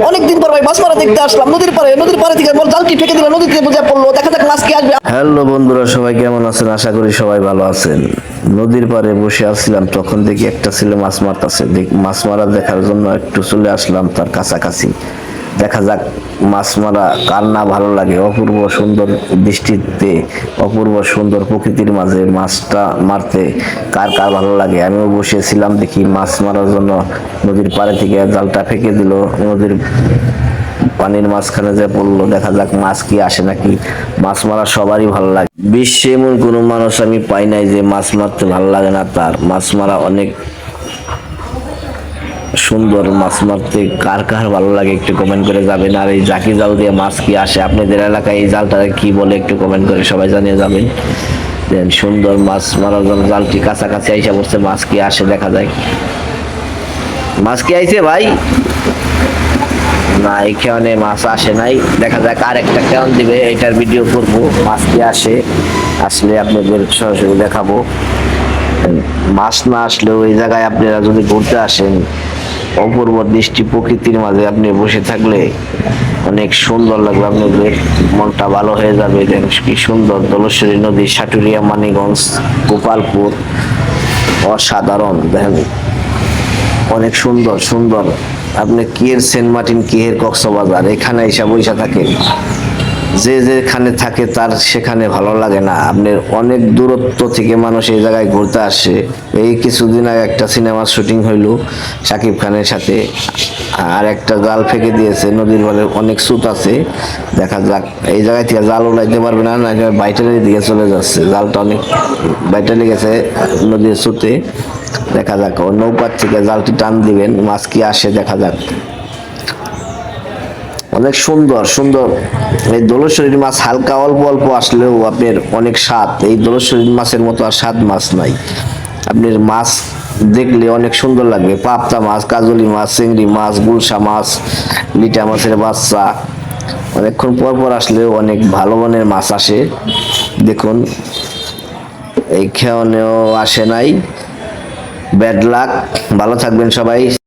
অনেকদিন পর ভাই মাছ মারা দেখতে আসলাম নদীর পাড়ে থেকে জালটি ফেঁকে দিলাম, নদীতে বুঝে পড়লো, দেখা যাক মাছ কি আসবে। হ্যালো বন্ধুরা, সবাই কেমন আছেন? আশা করি সবাই ভালো আছেন। নদীর পাড়ে বসে আসছিলাম, তখন দেখি একটা ছেলে মাছ মারতেছে। মাছ মারা দেখার জন্য একটু চলে আসলাম তার কাছাকাছি। দেখা যাক মাছ মারা কার না ভালো লাগে। অপূর্ব সুন্দর দৃষ্টিতে, অপূর্ব সুন্দর প্রকৃতির মাঝে মাছটা মারতে কার কার ভালো লাগে। আমিও বসেছিলাম, দেখি মাছ মারার জন্য নদীর পাড়ে থেকে জালটা ফেঁকে দিল, নদীর পানির মাঝখানে যে পড়লো। দেখা যাক মাছ কি আসে নাকি। মাছ মারা সবারই ভালো লাগে। বিশ্বে এমন কোনো মানুষ আমি পাই নাই যে মাছ মারতে ভালো লাগে না তার। মাছ মারা অনেক সুন্দর। মাছ মারতে কার কার ভালো লাগে একটু কমেন্ট করে যাবেন। আর এই জাকি জাল দিয়ে মাছ কি আসে, আপনাদের এলাকায় এই জালটা কি বলে একটু কমেন্ট করে সবাই জানিয়ে যাবেন। দেন সুন্দর মাছ মারার জন্য জালটি কাছাকাছি আইসা পড়ছে, মাছ কি আসে দেখা যায়। মাছ কি আইছে ভাই? না, এখানে মাছ আসে নাই। দেখা যাক আর একটা কেমন দিবে, এটার ভিডিও করবো। মাছ কি আসে, আসলে আপনাদের সরাসরি দেখাবো। মাছ না আসলেও এই জায়গায় আপনারা যদি ঘুরতে আসেন, অপূর্ব দৃষ্টি প্রকৃতির মাঝে আপনি বসে থাকলে অনেক সুন্দর লাগবে, আপনাদের মনটা ভালো হয়ে যাবে। কি সুন্দর দোলেশ্বরী নদী, সাটুরিয়া, মানিকগঞ্জ, গোপালপুর, অসাধারণ। দেখেন অনেক সুন্দর সুন্দর। আপনি কিয়ের সেন্ট মার্টিন, কিয়ের কক্সবাজার, এখানে এসে বইসা থাকে। যে যেখানে থাকে তার সেখানে ভালো লাগে না। আপনার অনেক দূরত্ব থেকে মানুষ এই জায়গায় ঘুরতে আসে। এই কিছুদিন আগে একটা সিনেমার শুটিং হইলো শাকিব খানের সাথে, আর একটা জাল ফেঁকে দিয়েছে নদীর বলে, অনেক স্রোত আছে। দেখা যাক এই জায়গায় থেকে জাল উলাইতে পারবে না, না বাইটালের দিকে চলে যাচ্ছে। জালটা অনেক বাইটালে গেছে নদীর স্রোতে। দেখা যাক ও নৌকার থেকে জালটি টান দিবেন, মাছ কি আসে দেখা যাক। অনেক সুন্দর সুন্দর এই দোলেশ্বরীর মাছ। হালকা অল্প অল্প আসলেও আপনার অনেক স্বাদ। এই দোলেশ্বরীর মাছের মতো আর স্বাদ মাছ নাই। আপনার মাছ দেখলে অনেক সুন্দর লাগবে। পাবদা মাছ, কাজলি মাছ, চিংড়ি মাছ, গুলশা মাছ, লিটা মাছের বাচ্চা। অনেকক্ষণ পর পর আসলেও অনেক ভালো মানের মাছ আসে। দেখুন এইখানেও আসে নাই। Bad luck. ভালো থাকবেন সবাই।